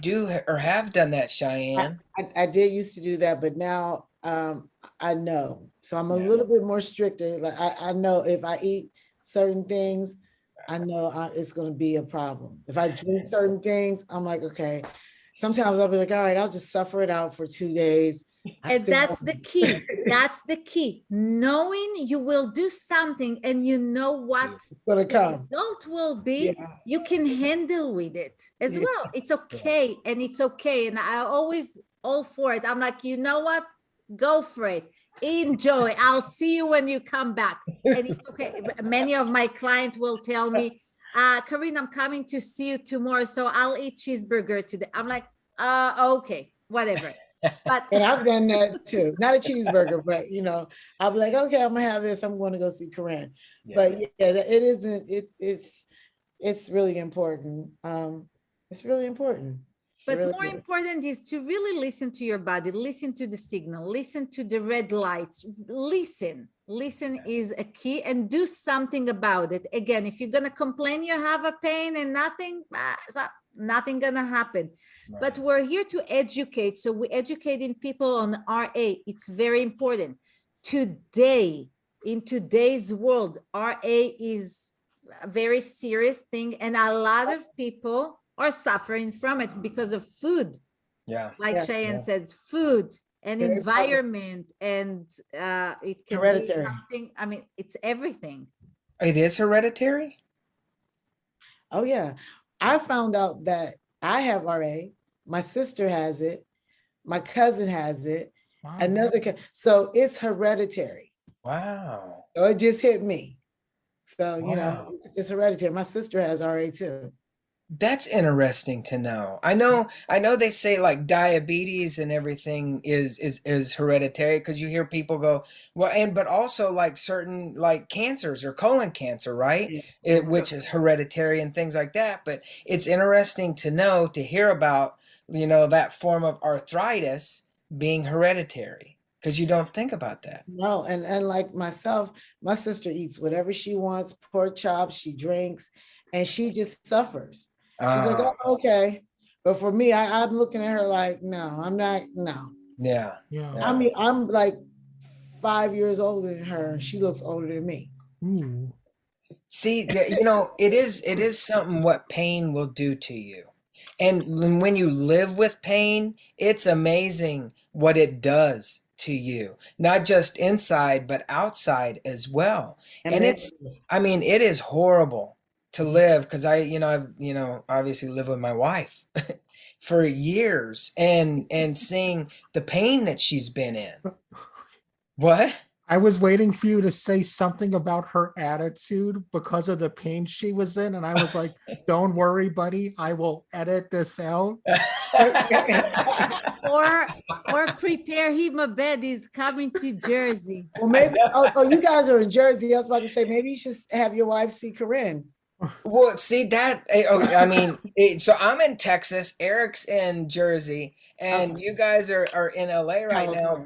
do or have done that, Cheyenne. I did used to do that, but now I know. So I'm a little bit more stricter. Like I know if I eat certain things, I know it's going to be a problem. If I drink certain things, I'm like, okay. Sometimes I'll be like, all right, I'll just suffer it out for 2 days. And that's the key. That's the key. Knowing you will do something and you know what the result will be, you can handle with it as well. It's okay. And it's okay. And I always all for it. I'm like, you know what? Go for it. Enjoy. I'll see you when you come back. And it's okay. Many of my clients will tell me, Karine, I'm coming to see you tomorrow, so I'll eat cheeseburger today. I'm like, okay, whatever. But and I've done that too. Not a cheeseburger, but I'll be like, okay, I'm gonna have this. I'm going to go see Karine. But it isn't. It's really important. It's really important. But more important is to really listen to your body, listen to the signal, listen to the red lights, listen is a key, and do something about it. Again, if you're going to complain you have a pain and nothing going to happen. Right. But we're here to educate. So we're educating people on RA. It's very important. Today, in today's world, RA is a very serious thing. And a lot of people are suffering from it because of food. Like Cheyenne said, food and environment, and it can hereditary. Be something. I mean, it's everything. It is hereditary? Oh yeah. I found out that I have RA. My sister has it. My cousin has it. Wow. So it's hereditary. Wow. So it just hit me. So, it's hereditary. My sister has RA too. That's interesting to know. I know they say like diabetes and everything is hereditary, because you hear people go, well, but also like certain like cancers or colon cancer, right? Which is hereditary and things like that. But it's interesting to hear about, that form of arthritis being hereditary, because you don't think about that. No, and like myself, my sister eats whatever she wants, pork chops, she drinks, and she just suffers. She's like, oh, okay. But for me, I'm looking at her like, no, I'm not, no. Yeah. I mean, I'm like 5 years older than her. She looks older than me. Ooh. See, it is something what pain will do to you. And when you live with pain, it's amazing what it does to you, not just inside, but outside as well. And it is horrible to live, because I've obviously lived with my wife for years and seeing the pain that she's been in. What? I was waiting for you to say something about her attitude because of the pain she was in, and I was like, don't worry, buddy, I will edit this out. or prepare him a bed. He's coming to Jersey. Well, maybe you guys are in Jersey. I was about to say, maybe you should have your wife see Karine. Well, see that. So I'm in Texas, Eric's in Jersey, and you guys are in LA right now.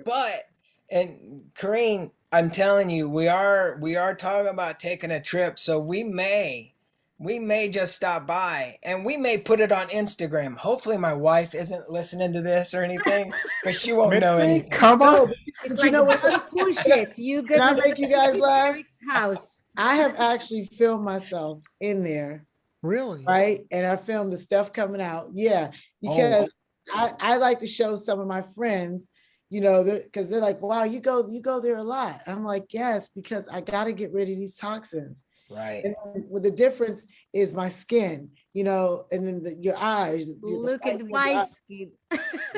And Karine, I'm telling you, we are talking about taking a trip. So we may We may just stop by and we may put it on Instagram. Hopefully my wife isn't listening to this or anything, but she won't know Mitzi, anything. come on. No, It's but like, you know what? don't push it. You're Can I gonna make you see guys it in laugh? Eric's house. I have actually filmed myself in there, Really? right? And I filmed the stuff coming out. Yeah, because I like to show some of my friends, you know, because they're like, wow, you go there a lot. I'm like, yes, because I got to get rid of these toxins. Right. And then with the difference is my skin, you know, and then your eyes. The Look at whitening of your my eyes. skin.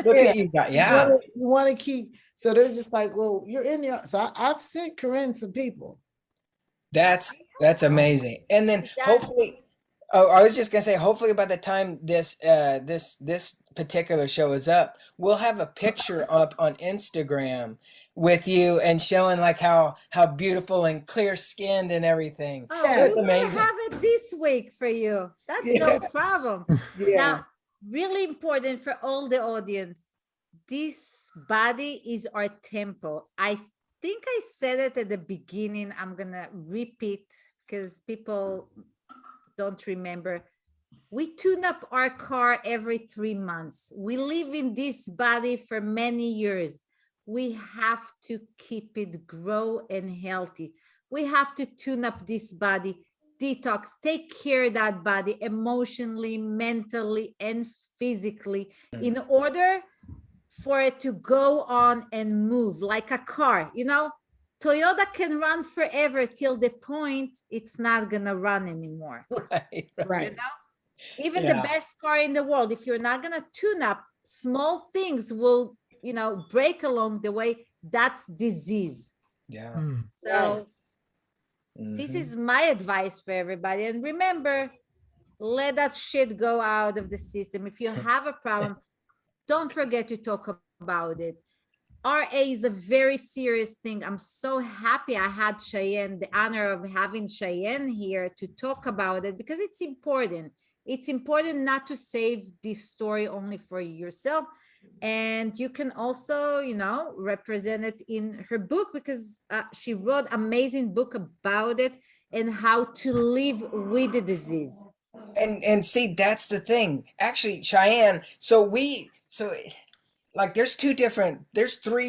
Look Yeah. at you guys. Yeah. You want to keep, so they're just like, well, you're in there. So I've sent Corinne some people. That's amazing. And then That's- hopefully, oh, I was just gonna say, hopefully by the time this particular show is up, we'll have a picture up on Instagram with you and showing like how beautiful and clear skinned and everything. Oh, So we it's will amazing. have it this week for you. That's Yeah. no problem. Yeah. Now, really important for all the audience, this body is our temple. I think I said it at the beginning. I'm gonna repeat because people don't remember. We tune up our car every 3 months. We live in this body for many years. We have to keep it grow and healthy. We have to tune up this body, detox, take care of that body emotionally, mentally, and physically in order for it to go on and move like a car. You know, Toyota can run forever till the point it's not gonna run anymore. Right. Right. You know, even Yeah. the best car in the world, if you're not gonna tune up, small things will, you know, break along the way. That's disease. Yeah. Hmm. So this Mhm. is my advice for everybody. And remember, let that shit go out of the system. If you have a problem, don't forget to talk about it. RA is a very serious thing. I'm so happy I had Cheyenne, the honor of having Cheyenne here to talk about it because it's important. It's important not to save this story only for yourself. And you can also, you know, represent it in her book because she wrote amazing book about it and how to live with the disease. And see, that's the thing. Actually, Cheyenne, so like there's three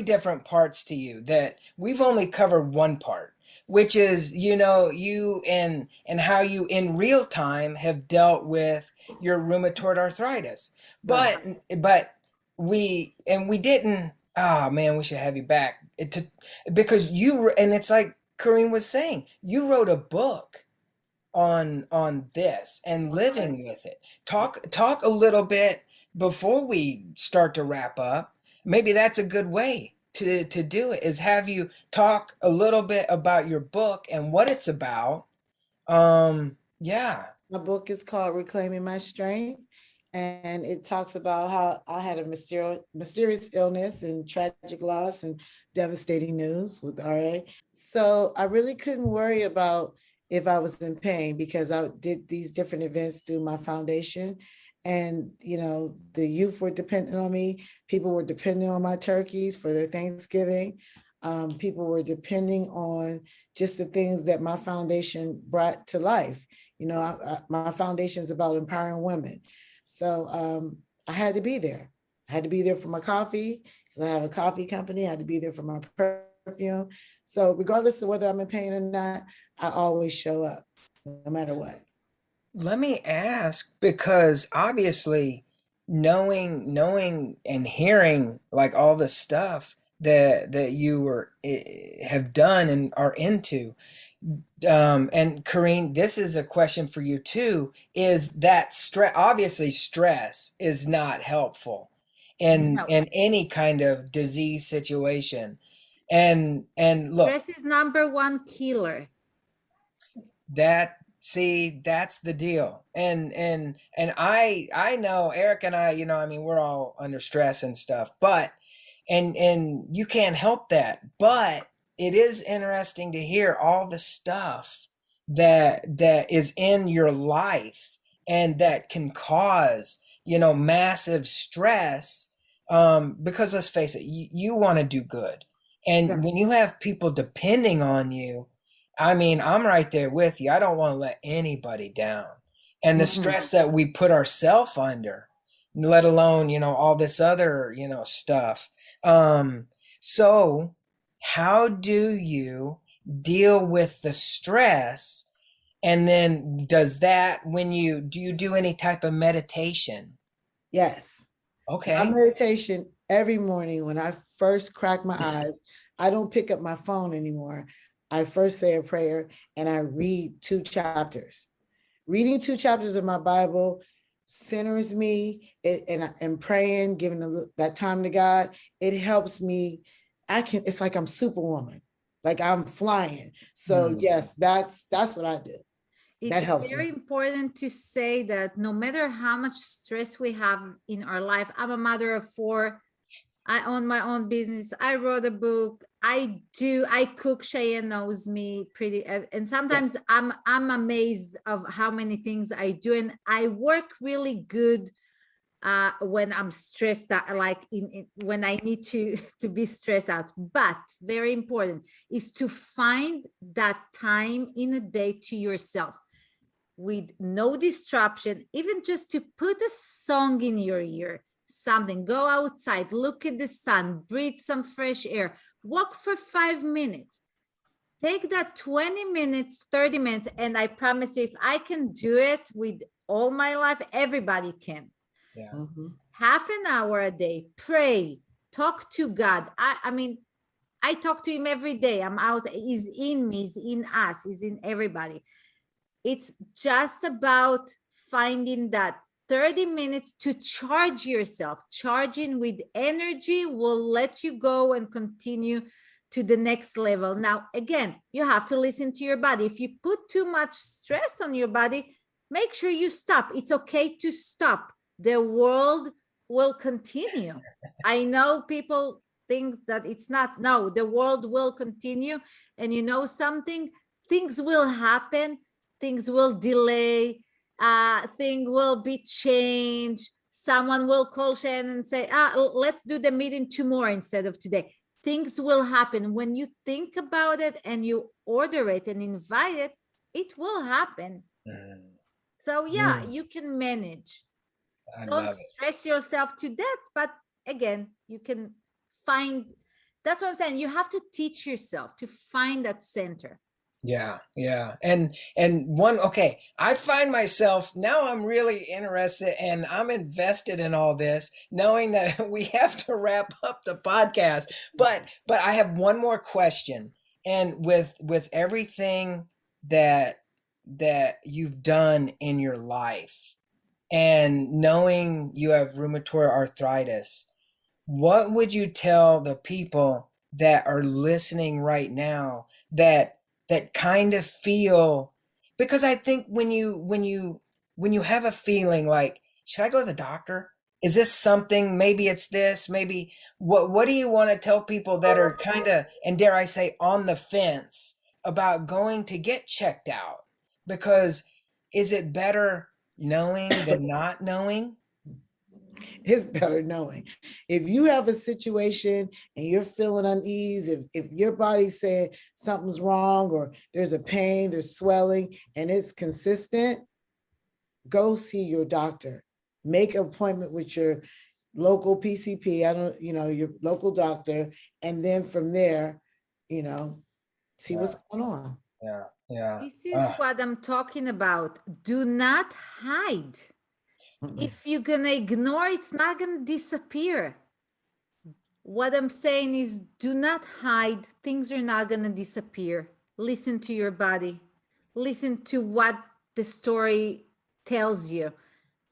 different parts to you that we've only covered one part, which is, you know, you and how you in real time have dealt with your rheumatoid arthritis. But we didn't, oh man, we should have you back because and it's like Kareem was saying, you wrote a book on this and living with it. Talk a little bit before we start to wrap up. Maybe that's a good way to do it, is have you talk a little bit about your book and what it's about. Yeah. My book is called Reclaiming My Strength, and it talks about how I had a mysterious illness and tragic loss and devastating news with RA. So I really couldn't worry about if I was in pain because I did these different events through my foundation. And, you know, the youth were dependent on me. People were depending on my turkeys for their Thanksgiving. People were depending on just the things that my foundation brought to life. You know, my foundation is about empowering women. So I had to be there. I had to be there for my coffee because I have a coffee company. I had to be there for my perfume. So regardless of whether I'm in pain or not, I always show up no matter what. Let me ask, because obviously knowing and hearing like all the stuff that you have done and are into, and Kareen, this is a question for you too, is that obviously stress is not helpful No. in any kind of disease situation. And look, Stress is number one killer. that's the deal. And I know Eric and I, you know, I mean, we're all under stress and stuff, but and you can't help that. But it is interesting to hear all the stuff that is in your life and that can cause, you know, massive stress. Because let's face it, you want to do good. And Yeah. when you have people depending on you, I mean, I'm right there with you. I don't want to let anybody down. and the Mhm. stress that we put ourselves under, let alone, all this other, stuff. So how do you deal with the stress? And then do you do any type of meditation? Yes. My Okay. meditation every morning when I first crack my eyes, I don't pick up my phone anymore. I first say a prayer and I read 2 chapters. Reading 2 chapters of my Bible centers me, and praying, giving that time to God, it helps me. It's like I'm Superwoman, like I'm flying. So yes, that's what I do. That It's helps very me. important to say that no matter how much stress we have in our life, I'm a mother of 4. I own my own business. I wrote a book. I cook. Cheyenne knows me pretty, and sometimes I'm amazed of how many things I do. And I work really good when I'm stressed out, like when I need to to be stressed out. But very important is to find that time in a day to yourself with no disruption, even just to put a song in your ear, something, go outside, look at the sun, breathe some fresh air, walk for 5 minutes. Take that 20 minutes, 30 minutes, and I promise you, if I can do it with all my life, everybody can. Yeah. Mhm. Half an hour a day, pray, talk to God. I mean, I talk to him every day. I'm out, he's in me, he's in us, he's in everybody. It's just about finding that 30 minutes to charge yourself. Charging with energy will let you go and continue to the next level. Now, again, you have to listen to your body. If you put too much stress on your body, make sure you stop. It's okay to stop. The world will continue. I know people think that it's not. No, the world will continue. And you know something? Things will happen, things will delay, thing will be changed. Someone will call Shannon and say, let's do the meeting tomorrow instead of today. Things will happen. When you think about it and you order it and invite it, it will happen. So yeah, you can manage. I Don't love it. stress yourself to death, but again, you can find, that's what I'm saying. You have to teach yourself to find that center. Yeah, yeah. Okay, I find myself now I'm really interested and I'm invested in all this, knowing that we have to wrap up the podcast. But I have one more question. And with everything that you've done in your life and knowing you have rheumatoid arthritis, what would you tell the people that are listening right now that kind of feel, because I think when you have a feeling like, should I go to the doctor? Is this something, maybe it's this, maybe what do you want to tell people that are kind of, and dare I say, on the fence about going to get checked out? Because is it better knowing than not knowing? It's better knowing. If you have a situation and you're feeling unease, if your body's saying something's wrong or there's a pain, there's swelling, and it's consistent, go see your doctor. Make an appointment with your local PCP, your local doctor, and then from there, see Yeah, what's going on. yeah, yeah. This is what I'm talking about. Do not hide. Mm-mm. If you're going to ignore, it's not going to disappear. What I'm saying is do not hide. Things are not going to disappear. Listen to your body. Listen to what the story tells you.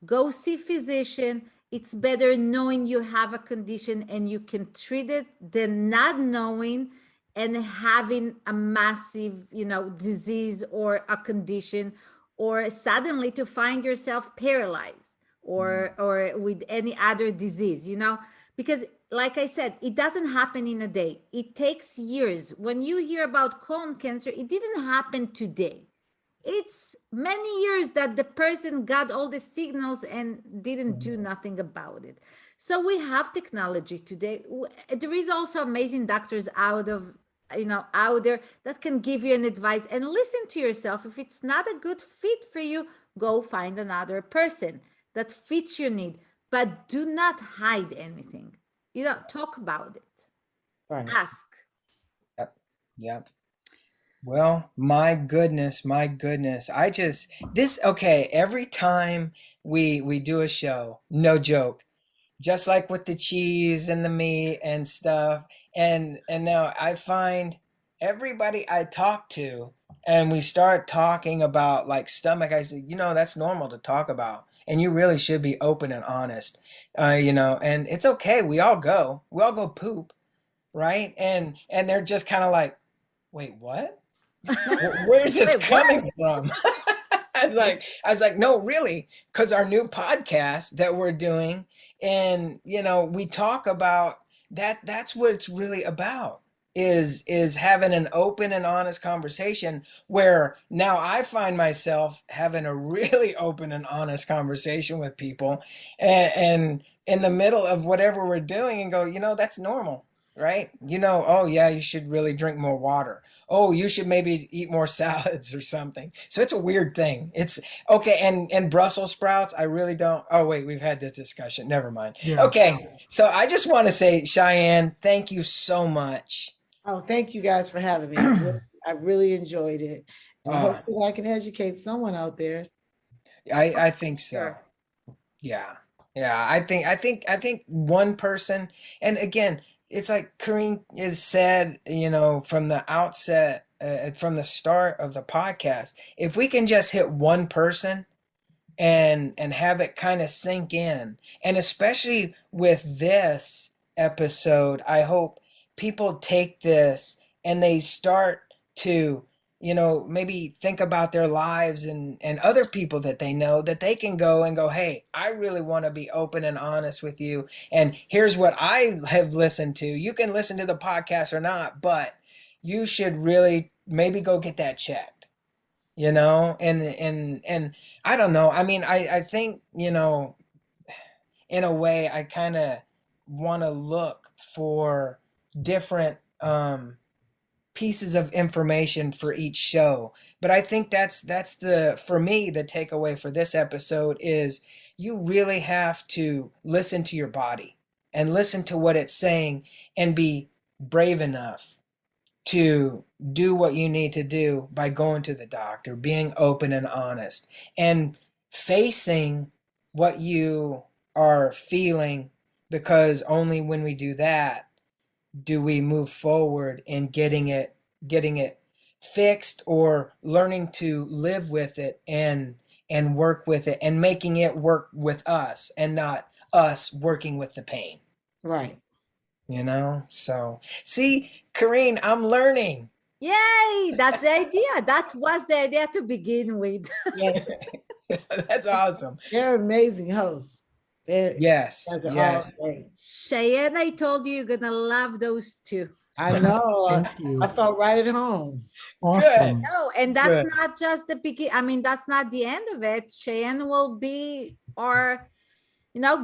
Go see physician. It's better knowing you have a condition and you can treat it than not knowing and having a massive, disease or a condition, or suddenly to find yourself paralyzed or with any other disease, because like I said, it doesn't happen in a day. It takes years. When you hear about colon cancer, it didn't happen today. It's many years that the person got all the signals and didn't do nothing about it. So we have technology today. There is also amazing doctors out there that can give you an advice, and listen to yourself. If it's not a good fit for you, go find another person that fits your need, but do not hide anything. Talk about it. Right. Ask. Yep. Yep. Well, my goodness, my goodness. Okay, every time we do a show, no joke, just like with the cheese and the meat and stuff, and now I find everybody I talk to and we start talking about like stomach, I say, that's normal to talk about. And you really should be open and honest. And it's okay. We all go poop, right? And they're just kind of like, wait, what? Where's this Wait, what? coming from? I was like, no, really, because our new podcast that we're doing, and we talk about that. That's what it's really about. Is having an open and honest conversation where now I find myself having a really open and honest conversation with people, and in the middle of whatever we're doing, and go, that's normal, right? Oh yeah, you should really drink more water. Oh, you should maybe eat more salads or something. So it's a weird thing. It's okay. And Brussels sprouts, I really don't. Oh, wait, we've had this discussion. Never mind. Yeah. Okay. So I just want to say, Cheyenne, thank you so much. Oh, thank you guys for having me. I really enjoyed it. And hopefully I can educate someone out there. I think so. Sure. Yeah. Yeah. I think one person, and again, it's like Kareen has said, from the outset, from the start of the podcast, if we can just hit one person and have it kind of sink in, and especially with this episode, I hope people take this and they start to, maybe think about their lives and other people that they know, that they can go and go, hey, I really want to be open and honest with you. And here's what I have listened to. You can listen to the podcast or not, but you should really maybe go get that checked, and I don't know. I mean, I think, in a way, I kind of want to look for different, pieces of information for each show. But I think that's for me, the takeaway for this episode is you really have to listen to your body and listen to what it's saying and be brave enough to do what you need to do by going to the doctor, being open and honest, and facing what you are feeling, because only when we do that do we move forward in getting it fixed, or learning to live with it and work with it and making it work with us and not us working with the pain. Right. So see, Kareen, I'm learning. Yay! That's the idea. That was the idea to begin with. Yeah. That's awesome. They're amazing hosts. Yes. Cheyenne, I told you you're gonna love those two. I know. Thank you. I felt right at home. Awesome. No, and that's Good. not just the beginning. I mean, that's not the end of it. Cheyenne will be our,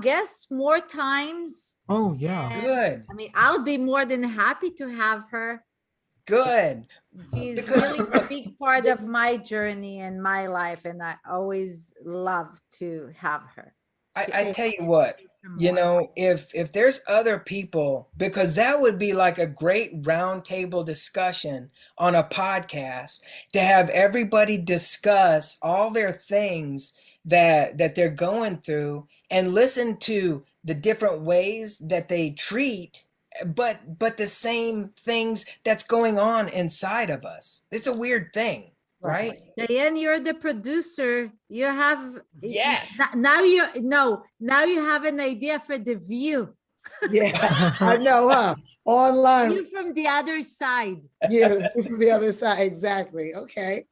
guest more times. Oh yeah. And, Good. I mean, I'll be more than happy to have her. Good. She's Because- really a big part of my journey and my life, and I always love to have her. I tell you what, if there's other people, because that would be like a great roundtable discussion on a podcast, to have everybody discuss all their things that they're going through and listen to the different ways that they treat, but the same things that's going on inside of us. It's a weird thing. Right? Cheyenne, you're the producer. You have Yes. Now you have an idea for the view. Yeah, I know, huh? Online. You from the other side. Yeah, from the other side. Exactly. Okay.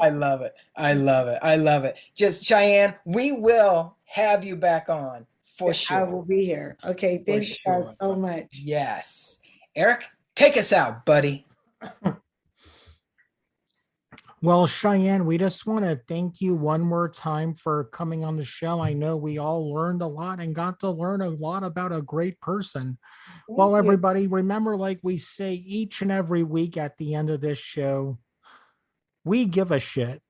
I love it. I love it. I love it. Just Cheyenne, we will have you back on for sure. I will be here. Okay. Thank you guys so much. Yes. Eric, take us out, buddy. Well, Cheyenne, we just want to thank you one more time for coming on the show. I know we all learned a lot and got to learn a lot about a great person. Well, everybody, remember, like we say each and every week at the end of this show, we give a shit.